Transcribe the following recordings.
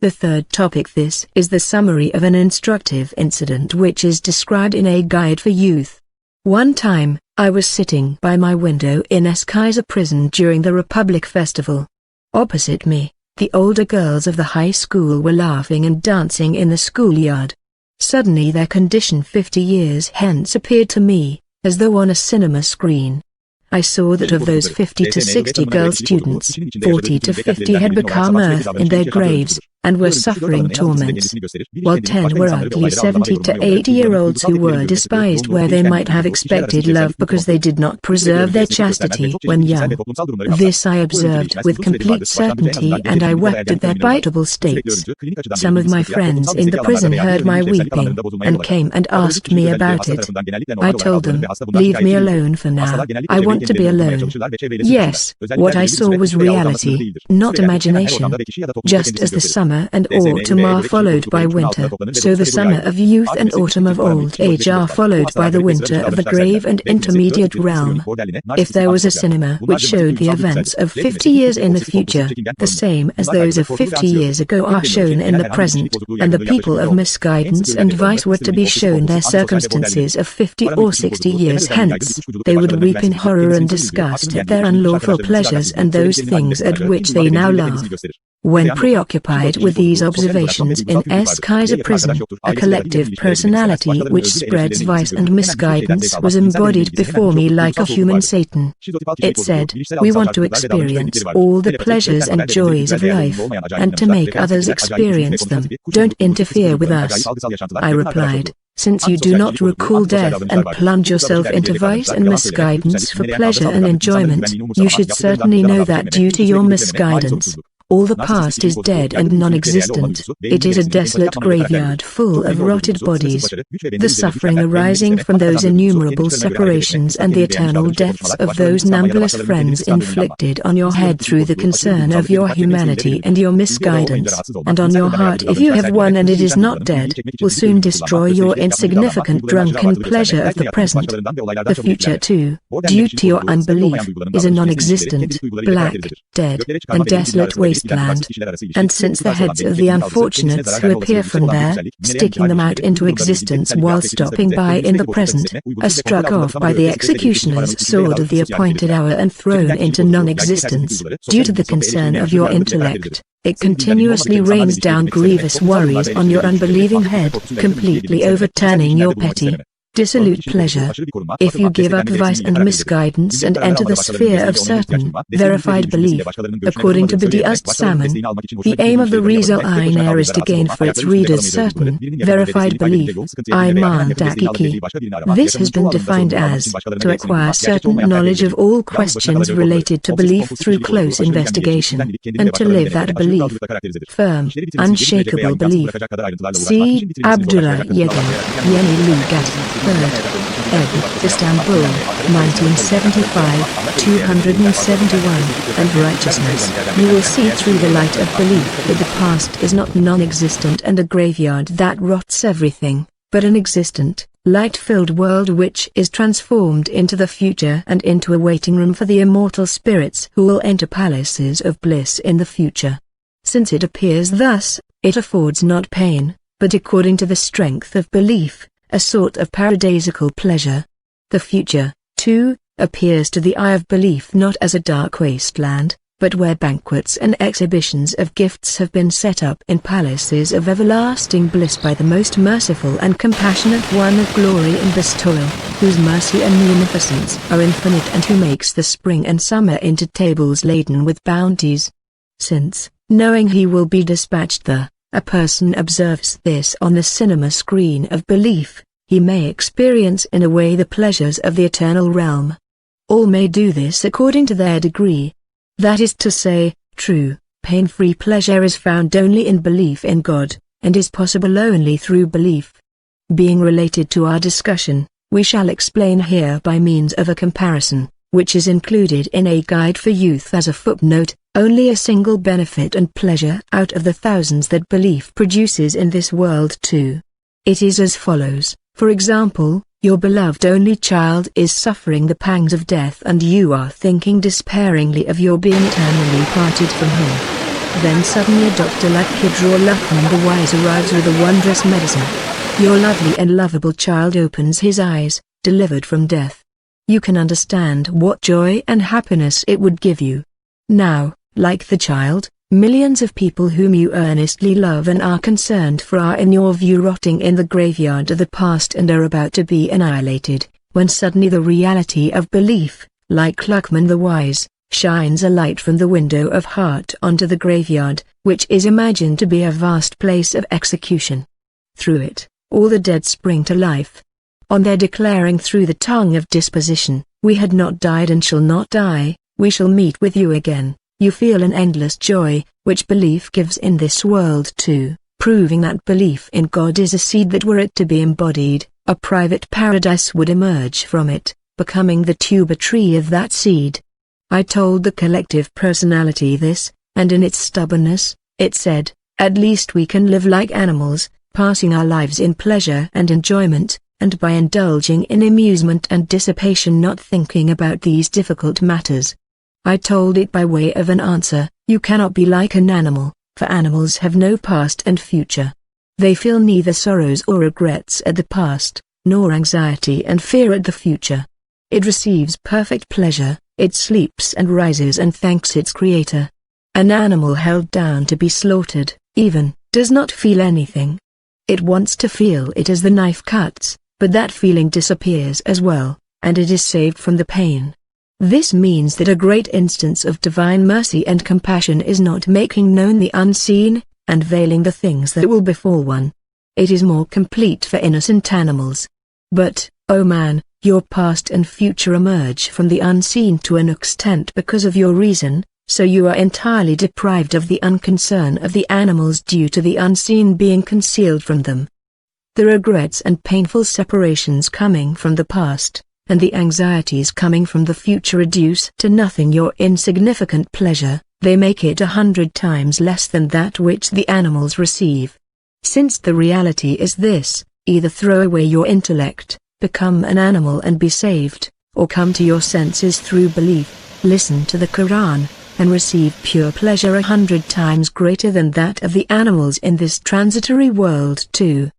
The third topic. This is the summary of an instructive incident which is described in a guide for youth. One time, I was sitting by my window in Eskaiser prison during the Republic Festival. Opposite me, the older girls of the high school were laughing and dancing in the schoolyard. Suddenly their condition 50 years hence appeared to me, as though on a cinema screen. I saw that of those 50 to 60 girl students, 40 to 50 had become earth in their graves, and were suffering torments, while 10 were ugly 70 to 80-year-olds who were despised where they might have expected love because they did not preserve their chastity when young. This I observed with complete certainty, and I wept at their pitiable states. Some of my friends in the prison heard my weeping, and came and asked me about it. I told them, "Leave me alone for now, I want to be alone." Yes, what I saw was reality, not imagination. Just as the summer and autumn are followed by winter, so the summer of youth and autumn of old age are followed by the winter of the grave and intermediate realm. If there was a cinema which showed the events of 50 years in the future, the same as those of 50 years ago are shown in the present, and the people of misguidance and vice were to be shown their circumstances of 50 or 60 years hence, they would weep in horror and disgust at their unlawful pleasures and those things at which they now laugh. When preoccupied with these observations in Eskaiser prison, a collective personality which spreads vice and misguidance was embodied before me like a human Satan. It said, "We want to experience all the pleasures and joys of life, and to make others experience them. Don't interfere with us." I replied, "Since you do not recall death and plunge yourself into vice and misguidance for pleasure and enjoyment, you should certainly know that due to your misguidance, all the past is dead and non-existent. It is a desolate graveyard full of rotted bodies. The suffering arising from those innumerable separations and the eternal deaths of those numberless friends inflicted on your head through the concern of your humanity and your misguidance, and on your heart if you have one and it is not dead, will soon destroy your insignificant drunken pleasure of the present. The future too, due to your unbelief, is a non-existent, black, dead, and desolate wasteland. And since the heads of the unfortunates who appear from there, sticking them out into existence while stopping by in the present, are struck off by the executioner's sword of the appointed hour and thrown into non-existence, due to the concern of your intellect, it continuously rains down grievous worries on your unbelieving head, completely overturning your petty, dissolute pleasure. If you give up vice and misguidance and enter the sphere of certain, verified belief, according to Bediüzzaman Salman, the aim of the Risale-Nur is to gain for its readers certain, verified belief, Iman Dakiki. This has been defined as, to acquire certain knowledge of all questions related to belief through close investigation, and to live that belief. Firm, unshakable belief. See, Abdullah Yegin, Yeni Lugat. 3rd, ed. Istanbul, 1975, 271, and righteousness. You will see through the light of belief that the past is not non-existent and a graveyard that rots everything, but an existent, light-filled world which is transformed into the future and into a waiting room for the immortal spirits who will enter palaces of bliss in the future. Since it appears thus, it affords not pain, but according to the strength of belief, a sort of paradisical pleasure. The future, too, appears to the eye of belief not as a dark wasteland, but where banquets and exhibitions of gifts have been set up in palaces of everlasting bliss by the most merciful and compassionate one of glory and bestowal, whose mercy and munificence are infinite and who makes the spring and summer into tables laden with bounties. Since, knowing he will be dispatched there, a person observes this on the cinema screen of belief, he may experience in a way the pleasures of the eternal realm. All may do this according to their degree. That is to say, true, pain-free pleasure is found only in belief in God, and is possible only through belief. Being related to our discussion, we shall explain here by means of a comparison, which is included in a guide for youth as a footnote, only a single benefit and pleasure out of the thousands that belief produces in this world too. It is as follows, for example, your beloved only child is suffering the pangs of death and you are thinking despairingly of your being eternally parted from him. Then suddenly a doctor like Khidr or Luqman the Wise arrives with a wondrous medicine. Your lovely and lovable child opens his eyes, delivered from death. You can understand what joy and happiness it would give you. Now, like the child, millions of people whom you earnestly love and are concerned for are in your view rotting in the graveyard of the past and are about to be annihilated, when suddenly the reality of belief, like Luqman the Wise, shines a light from the window of heart onto the graveyard, which is imagined to be a vast place of execution. Through it, all the dead spring to life. On their declaring through the tongue of disposition, "We had not died and shall not die, we shall meet with you again," you feel an endless joy, which belief gives in this world too, proving that belief in God is a seed that were it to be embodied, a private paradise would emerge from it, becoming the tuber tree of that seed. I told the collective personality this, and in its stubbornness, it said, "At least we can live like animals, passing our lives in pleasure and enjoyment, and by indulging in amusement and dissipation not thinking about these difficult matters." I told it by way of an answer, "You cannot be like an animal, for animals have no past and future. They feel neither sorrows or regrets at the past, nor anxiety and fear at the future. It receives perfect pleasure, it sleeps and rises and thanks its creator. An animal held down to be slaughtered, even, does not feel anything. It wants to feel it as the knife cuts, but that feeling disappears as well, and it is saved from the pain. This means that a great instance of divine mercy and compassion is not making known the unseen, and veiling the things that will befall one. It is more complete for innocent animals. But, O man, your past and future emerge from the unseen to an extent because of your reason, so you are entirely deprived of the unconcern of the animals due to the unseen being concealed from them. The regrets and painful separations coming from the past, and the anxieties coming from the future reduce to nothing your insignificant pleasure, they make it 100 times less than that which the animals receive. Since the reality is this, either throw away your intellect, become an animal and be saved, or come to your senses through belief, listen to the Quran, and receive pure pleasure 100 times greater than that of the animals in this transitory world too.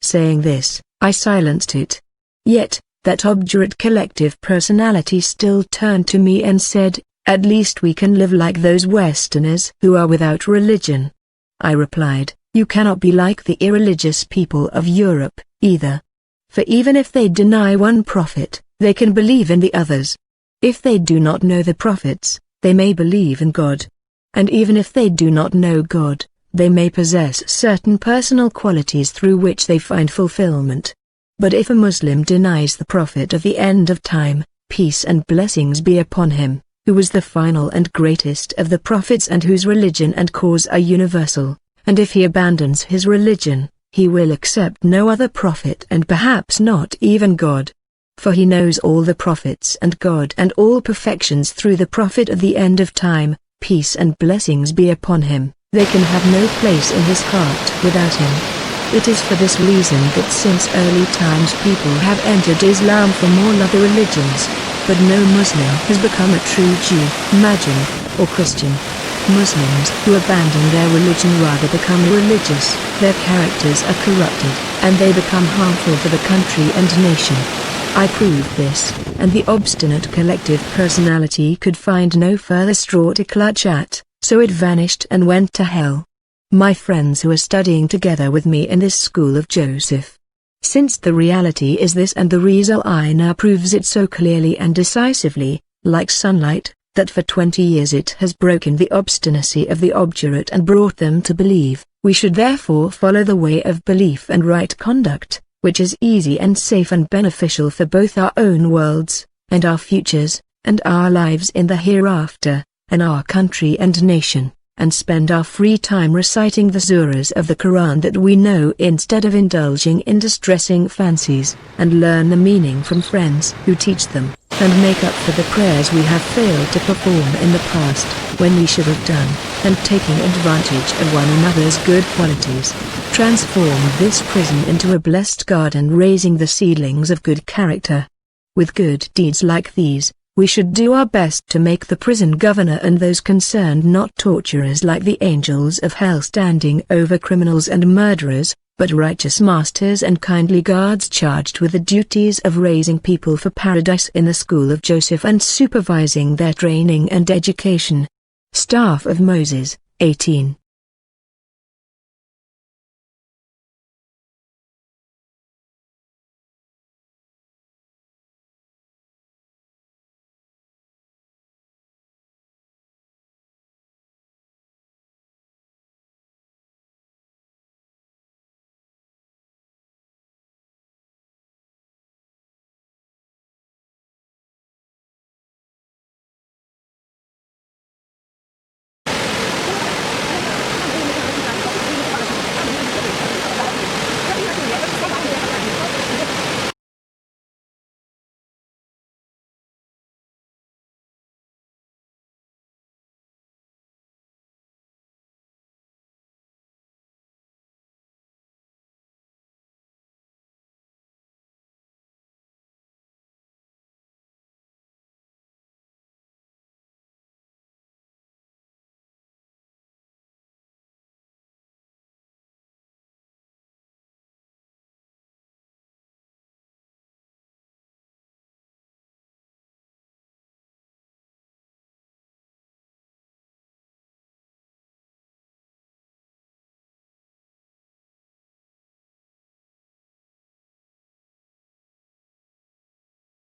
Saying this, I silenced it. Yet, that obdurate collective personality still turned to me and said, "At least we can live like those Westerners who are without religion." I replied, "You cannot be like the irreligious people of Europe, either. For even if they deny one prophet, they can believe in the others. If they do not know the prophets, they may believe in God. And even if they do not know God, they may possess certain personal qualities through which they find fulfillment. But if a Muslim denies the prophet of the end of time, peace and blessings be upon him, who was the final and greatest of the prophets and whose religion and cause are universal, and if he abandons his religion, he will accept no other prophet and perhaps not even God. For he knows all the prophets and God and all perfections through the prophet of the end of time, peace and blessings be upon him, they can have no place in his heart without him. It is for this reason that since early times people have entered Islam from all other religions, but no Muslim has become a true Jew, Majin, or Christian. Muslims who abandon their religion rather become irreligious, their characters are corrupted, and they become harmful for the country and nation. I proved this, and the obstinate collective personality could find no further straw to clutch at, so it vanished and went to hell. My friends who are studying together with me in this school of Joseph. Since the reality is this and the Risale-Nur proves it so clearly and decisively, like sunlight, that for 20 years it has broken the obstinacy of the obdurate and brought them to believe, we should therefore follow the way of belief and right conduct, which is easy and safe and beneficial for both our own worlds, and our futures, and our lives in the hereafter, and our country and nation, and spend our free time reciting the surahs of the Quran that we know instead of indulging in distressing fancies, and learn the meaning from friends who teach them, and make up for the prayers we have failed to perform in the past, when we should have done, and taking advantage of one another's good qualities. Transform this prison into a blessed garden, raising the seedlings of good character. With good deeds like these, We should do our best to make the prison governor and those concerned not torturers like the angels of hell standing over criminals and murderers, but righteous masters and kindly guards charged with the duties of raising people for paradise in the school of Joseph and supervising their training and education. Staff of Moses, 18.